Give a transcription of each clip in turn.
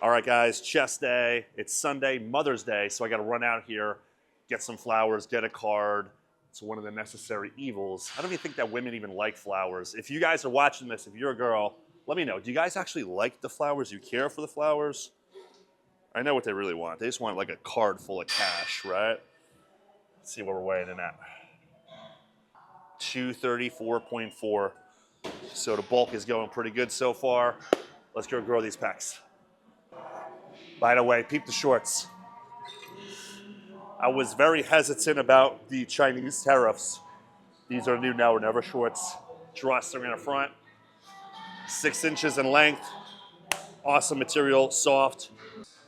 All right, guys, chest day. It's Sunday, Mother's Day, so I got to run out here, get some flowers, get a card. It's one of the necessary evils. I don't even think that women even like flowers. If you guys are watching this, if you're a girl, let me know. Do you guys actually like the flowers? Do you care for the flowers? I know what they really want. They just want like a card full of cash, right? Let's see what we're weighing in at. 234.4. So the bulk is going pretty good so far. Let's go grow these pecs. By the way, peep the shorts. I was very hesitant about the Chinese tariffs. These are new now or never shorts. Drawstring in the front, 6 inches in length, awesome material, soft.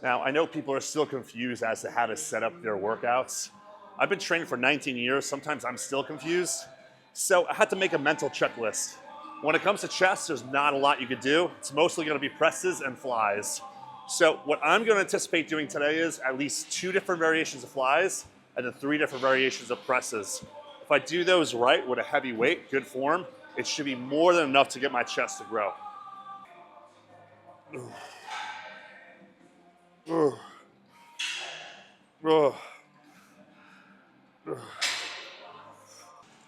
Now, I know people are still confused as to how to set up their workouts. I've been training for 19 years. Sometimes I'm still confused. So I had to make a mental checklist. When it comes to chest, there's not a lot you could do. It's mostly gonna be presses and flies. So what I'm gonna anticipate doing today is at least 2 different variations of flies and then 3 different variations of presses. If I do those right with a heavy weight, good form, it should be more than enough to get my chest to grow.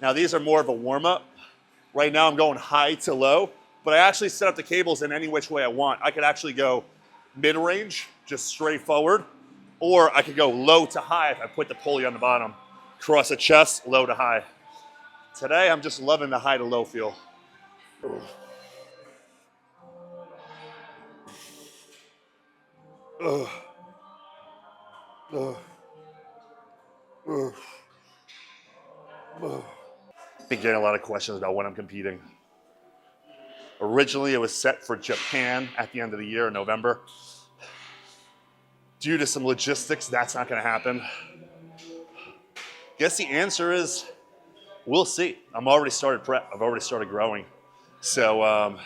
Now these are more of a warm-up. Right now I'm going high to low, but I actually set up the cables in any which way I want. I could actually go mid-range, just straight forward, or I could go low to high if I put the pulley on the bottom. Cross the chest, low to high. Today, I'm just loving the high to low feel. Been getting a lot of questions about when I'm competing. Originally, it was set for Japan at the end of the year in November. Due to some logistics, that's not gonna happen. Guess the answer is, we'll see. I'm already started prep, I've already started growing. So I'm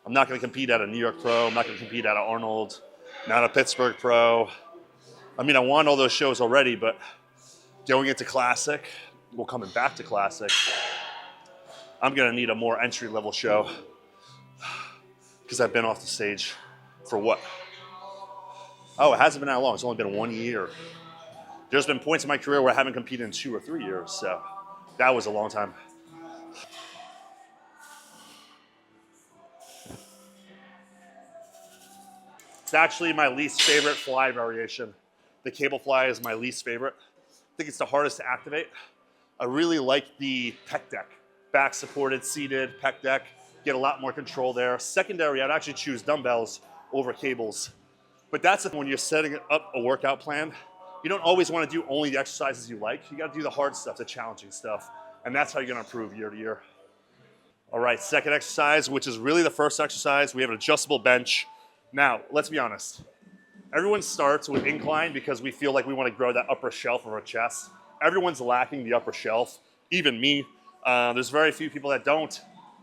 not gonna compete at a New York Pro, I'm not gonna compete at an Arnold, not a Pittsburgh Pro. I mean, I won all those shows already, but going into Classic, well, coming back to Classic, I'm gonna need a more entry-level show because I've been off the stage for what? Oh, it hasn't been that long. It's only been 1 year. There's been points in my career where I haven't competed in 2 or 3 years, so that was a long time. It's actually my least favorite fly variation. The cable fly is my least favorite. I think it's the hardest to activate. I really like the pec deck. Back supported, seated, pec deck. Get a lot more control there. Secondary, I'd actually choose dumbbells over cables. But that's when you're setting up a workout plan. You don't always want to do only the exercises you like. You got to do the hard stuff, the challenging stuff. And that's how you're going to improve year to year. All right, second exercise, which is really the first exercise. We have an adjustable bench. Now, let's be honest. Everyone starts with incline because we feel like we want to grow that upper shelf of our chest. Everyone's lacking the upper shelf, even me. There's very few people that don't.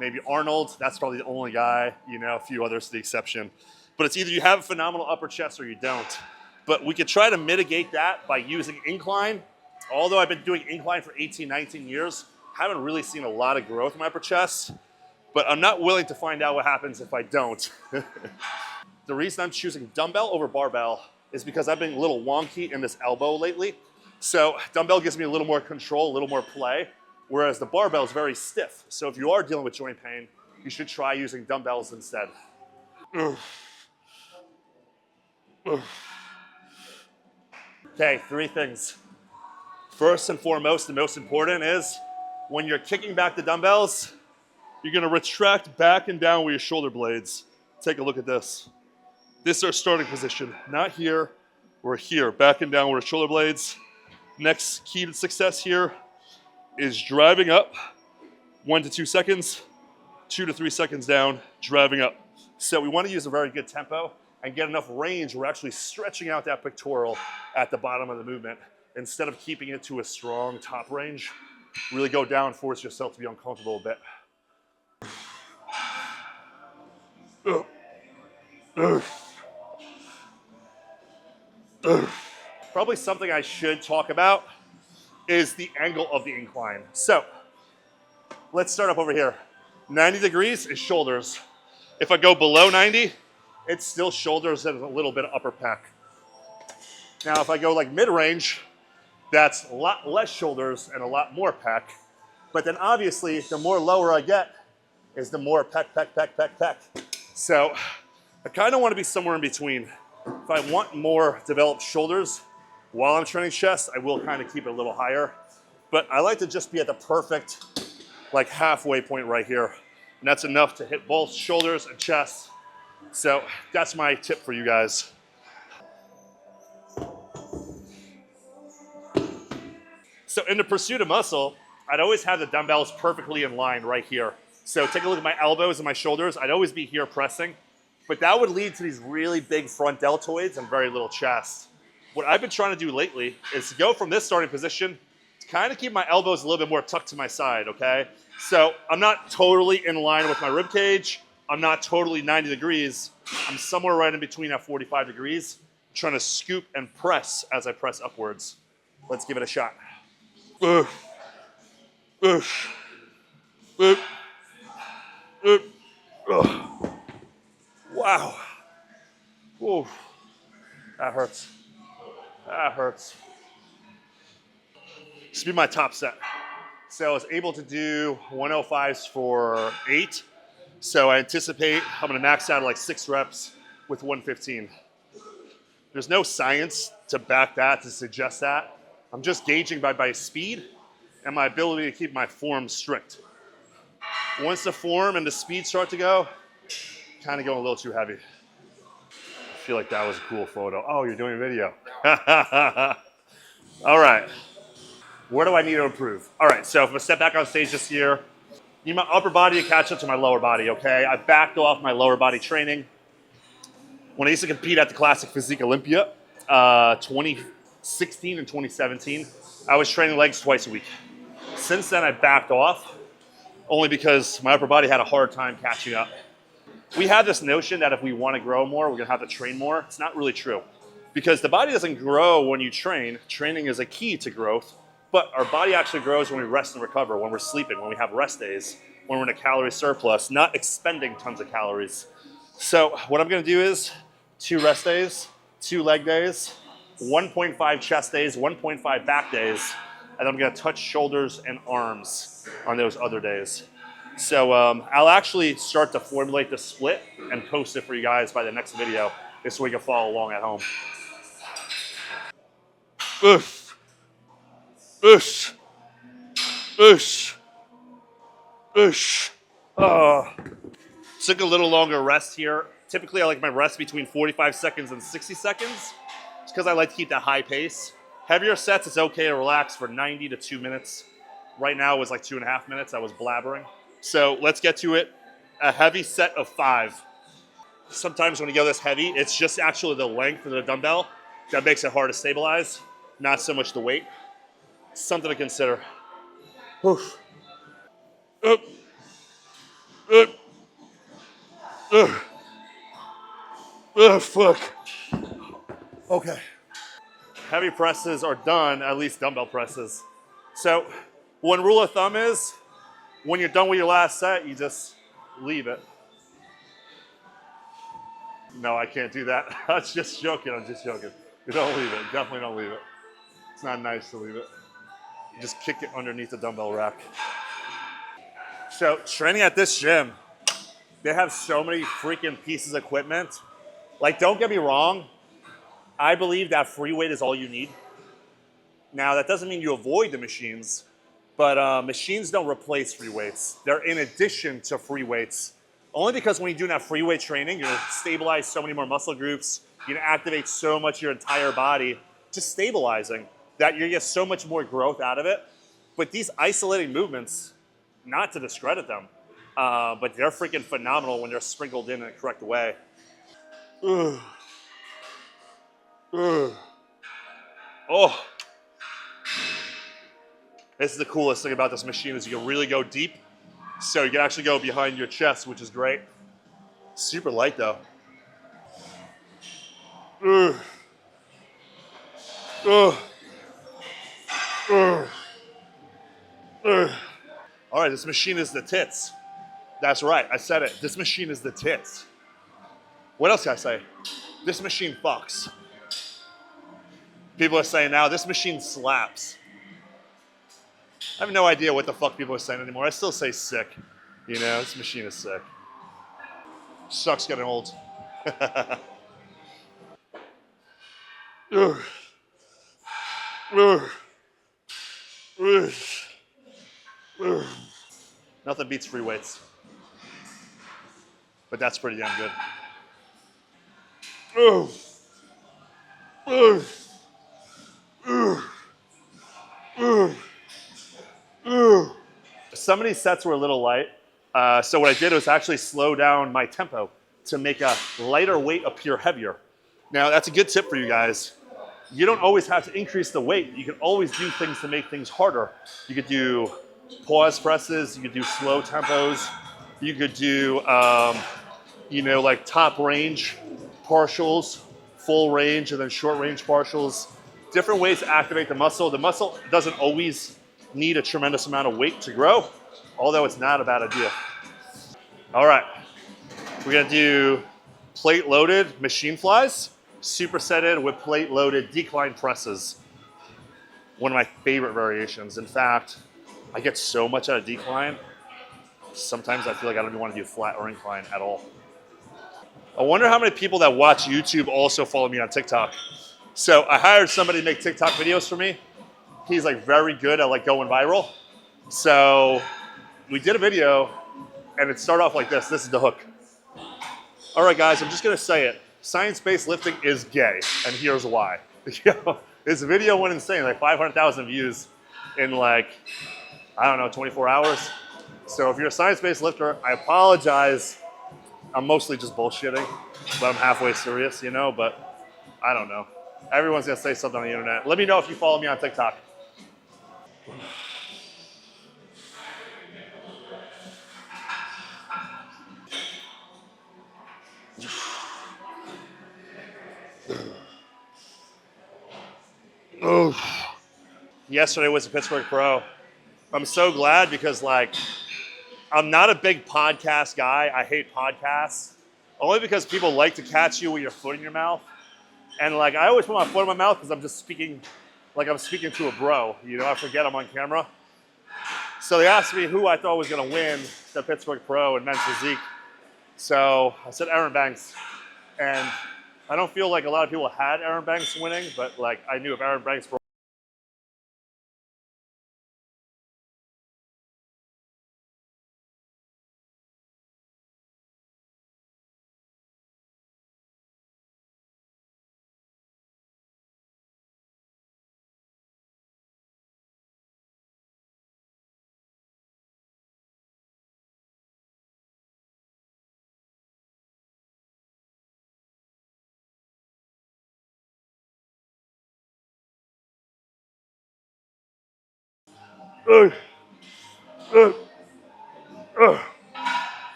Maybe Arnold, that's probably the only guy, you know, a few others to the exception. But it's either you have a phenomenal upper chest or you don't. But we could try to mitigate that by using incline. Although I've been doing incline for 18, 19 years, haven't really seen a lot of growth in my upper chest. But I'm not willing to find out what happens if I don't. The reason I'm choosing dumbbell over barbell is because I've been a little wonky in this elbow lately. So dumbbell gives me a little more control, a little more play, whereas the barbell is very stiff. So if you are dealing with joint pain, you should try using dumbbells instead. Okay, 3 things. First and foremost, the most important is when you're kicking back the dumbbells, you're gonna retract back and down with your shoulder blades. Take a look at this. This is our starting position. Not here, we're here, back and down with our shoulder blades. Next key to success here is driving up 1 to 2 seconds, 2 to 3 seconds down, driving up. So we want to use a very good tempo and get enough range. We're actually stretching out that pectoral at the bottom of the movement instead of keeping it to a strong top range. Really go down, force yourself to be uncomfortable a bit. Probably something I should talk about is the angle of the incline. So let's start up over here. 90 degrees is shoulders. If I go below 90, it's still shoulders and a little bit of upper pec. Now, if I go like mid-range, that's a lot less shoulders and a lot more pec. But then obviously, the more lower I get, is the more pec, pec, pec, pec, pec. So I kind of want to be somewhere in between. If I want more developed shoulders while I'm training chest, I will kind of keep it a little higher. But I like to just be at the perfect, like halfway point right here. And that's enough to hit both shoulders and chest. So that's my tip for you guys. So in the pursuit of muscle, I'd always have the dumbbells perfectly in line right here. So take a look at my elbows and my shoulders. I'd always be here pressing, but that would lead to these really big front deltoids and very little chest. What I've been trying to do lately is to go from this starting position to kind of keep my elbows a little bit more tucked to my side, okay? So I'm not totally in line with my rib cage. I'm not totally 90 degrees. I'm somewhere right in between at 45 degrees, trying to scoop and press as I press upwards. Let's give it a shot. Wow. Whoa. That hurts. That hurts. This will be my top set. So I was able to do 105s for 8. So I anticipate I'm gonna max out at like 6 reps with 115. There's no science to back that, to suggest that. I'm just gauging by speed and my ability to keep my form strict. Once the form and the speed start to go, kind of going a little too heavy. I feel like that was a cool photo. Oh, you're doing a video. All right. Where do I need to improve? All right, so if I step back on stage this year, I need my upper body to catch up to my lower body, okay? I backed off my lower body training. When I used to compete at the Classic Physique Olympia, 2016 and 2017, I was training legs twice a week. Since then, I backed off, only because my upper body had a hard time catching up. We have this notion that if we want to grow more, we're gonna have to train more. It's not really true, because the body doesn't grow when you train. Training is a key to growth, but our body actually grows when we rest and recover, when we're sleeping, when we have rest days, when we're in a calorie surplus, not expending tons of calories. So what I'm gonna do is 2 rest days, 2 leg days, 1.5 chest days, 1.5 back days, and I'm gonna touch shoulders and arms on those other days. So I'll actually start to formulate the split and post it for you guys by the next video, this way you can follow along at home. Oof. Oof. Oof. Oof. Took a little longer rest here. Typically I like my rest between 45 seconds and 60 seconds. It's because I like to keep that high pace. Heavier sets, it's okay to relax for 90 to 2 minutes. Right now it was like 2.5 minutes, I was blabbering. So let's get to it. A heavy set of 5. Sometimes when you go this heavy, it's just actually the length of the dumbbell that makes it hard to stabilize, not so much the weight. Something to consider. Oof. Up. Up. Oh, fuck. Okay. Heavy presses are done, at least dumbbell presses. So one rule of thumb is, when you're done with your last set, you just leave it. No, I can't do that. I'm just joking, I'm just joking. You don't leave it, definitely don't leave it. It's not nice to leave it. You just kick it underneath the dumbbell rack. So training at this gym, they have so many freaking pieces of equipment. Like, don't get me wrong, I believe that free weight is all you need. Now, that doesn't mean you avoid the machines, but machines don't replace free weights. They're in addition to free weights. Only because when you do that free weight training, you're gonna stabilize so many more muscle groups, you're gonna activate so much of your entire body, just stabilizing, that you're gonna get so much more growth out of it. But these isolating movements, not to discredit them, but they're freaking phenomenal when they're sprinkled in a correct way. Oh. This is the coolest thing about this machine, is you can really go deep. So you can actually go behind your chest, which is great. Super light though. All right, this machine is the tits. That's right, I said it. This machine is the tits. What else can I say? This machine fucks. People are saying now, this machine slaps. I have no idea what the fuck people are saying anymore. I still say sick. You know, this machine is sick. Sucks getting old. Nothing beats free weights. But that's pretty damn good. Some of these sets were a little light. So what I did was actually slow down my tempo to make a lighter weight appear heavier. Now that's a good tip for you guys. You don't always have to increase the weight. You can always do things to make things harder. You could do pause presses, you could do slow tempos, you could do, you know, like top range partials, full range, and then short range partials. Different ways to activate the muscle. The muscle doesn't always need a tremendous amount of weight to grow, although it's not a bad idea. All right, we're gonna do plate loaded machine flies, supersetted with plate loaded decline presses. One of my favorite variations. In fact, I get so much out of decline, sometimes I feel like I don't even want to do flat or incline at all. I wonder how many people that watch YouTube also follow me on TikTok. So I hired somebody to make TikTok videos for me. He's like very good at like going viral. So we did a video and it started off like this. This is the hook. All right, guys, I'm just gonna say it. Science-based lifting is gay, and here's why. This video went insane, like 500,000 views in like, I don't know, 24 hours. So if you're a science-based lifter, I apologize. I'm mostly just bullshitting, but I'm halfway serious, you know, but I don't know. Everyone's gonna say something on the internet. Let me know if you follow me on TikTok. Yesterday was the Pittsburgh Pro. I'm so glad because like, I'm not a big podcast guy. I hate podcasts. Only because people like to catch you with your foot in your mouth. And like, I always put my foot in my mouth because I'm just speaking, like I'm speaking to a bro. You know, I forget I'm on camera. So they asked me who I thought was gonna win the Pittsburgh Pro in men's physique. So I said Aaron Banks. And I don't feel like a lot of people had Aaron Banks winning, but like I knew if Aaron Banks broke.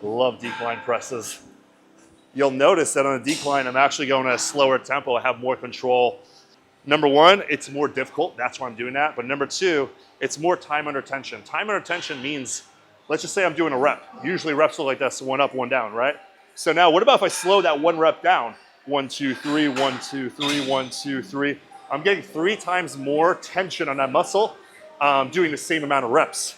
Love decline presses. You'll notice that on a decline, I'm actually going at a slower tempo. I have more control. Number one, it's more difficult. That's why I'm doing that. But number two, it's more time under tension. Time under tension means, let's just say I'm doing a rep. Usually reps look like this, one up, one down, right? So now what about if I slow that one rep down? 1, 2, 3, 1, 2, 3, 1, 2, 3. I'm getting 3 times more tension on that muscle doing the same amount of reps.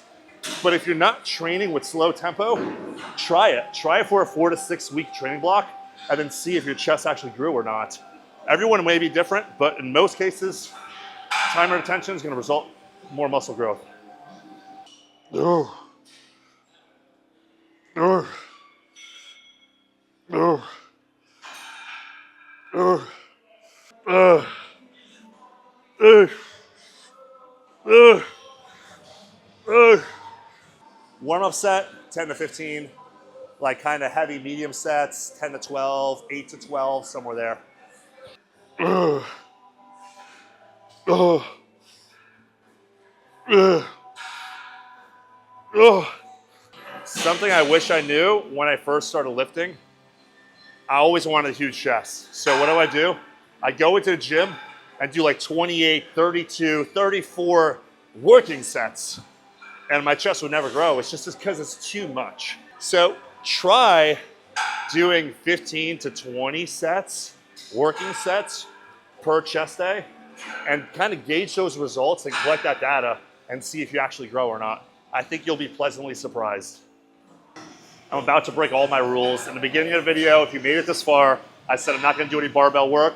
But if you're not training with slow tempo, try it. Try it for a 4 to 6 week training block and then see if your chest actually grew or not. Everyone may be different, but in most cases, time under tension is gonna result in more muscle growth. Warm-up set, 10 to 15. Like kind of heavy medium sets, 10 to 12, 8 to 12, somewhere there. Something I wish I knew when I first started lifting, I always wanted a huge chest. So what do? I go into the gym and do like 28, 32, 34 working sets. And my chest would never grow. It's just because it's too much. So try doing 15 to 20 sets, working sets per chest day, and kind of gauge those results and collect that data and see if you actually grow or not. I think you'll be pleasantly surprised. I'm about to break all my rules. In the beginning of the video, if you made it this far, I said I'm not gonna do any barbell work.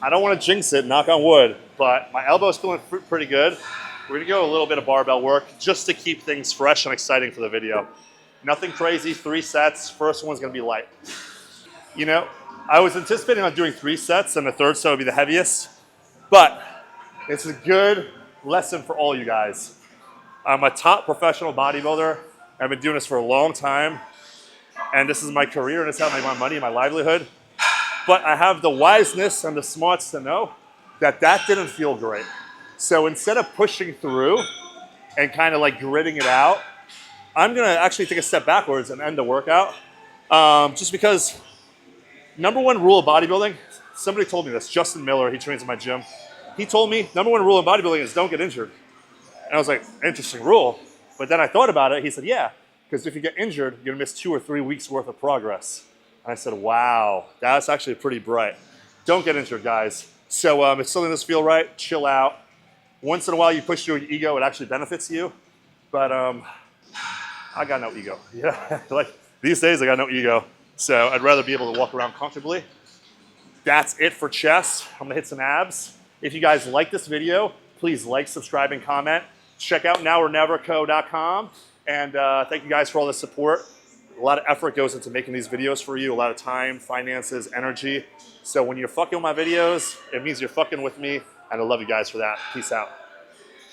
I don't wanna jinx it, knock on wood, but my elbow's feeling pretty good. We're gonna go a little bit of barbell work just to keep things fresh and exciting for the video. Nothing crazy, 3 sets. First one's gonna be light. You know, I was anticipating on doing 3 sets and the third set would be the heaviest, but it's a good lesson for all you guys. I'm a top professional bodybuilder. I've been doing this for a long time, and this is my career, and it's how I make my money, my livelihood. But I have the wiseness and the smarts to know that that didn't feel great. So instead of pushing through and kind of like gritting it out, I'm gonna actually take a step backwards and end the workout. Just because, number one rule of bodybuilding, somebody told me this, Justin Miller, he trains in my gym. He told me, number one rule of bodybuilding is don't get injured. And I was like, interesting rule. But then I thought about it, he said, yeah, because if you get injured, you're gonna miss 2 or 3 weeks worth of progress. And I said, wow, that's actually pretty bright. Don't get injured, guys. So if something doesn't feel right, chill out. Once in a while you push through your ego, it actually benefits you. But I got no ego. Yeah, like these days I got no ego. So I'd rather be able to walk around comfortably. That's it for chest. I'm gonna hit some abs. If you guys like this video, please like, subscribe, and comment. Check out noworneverco.com. And thank you guys for all the support. A lot of effort goes into making these videos for you, a lot of time, finances, energy. So when you're fucking with my videos, it means you're fucking with me, and I love you guys for that. Peace out.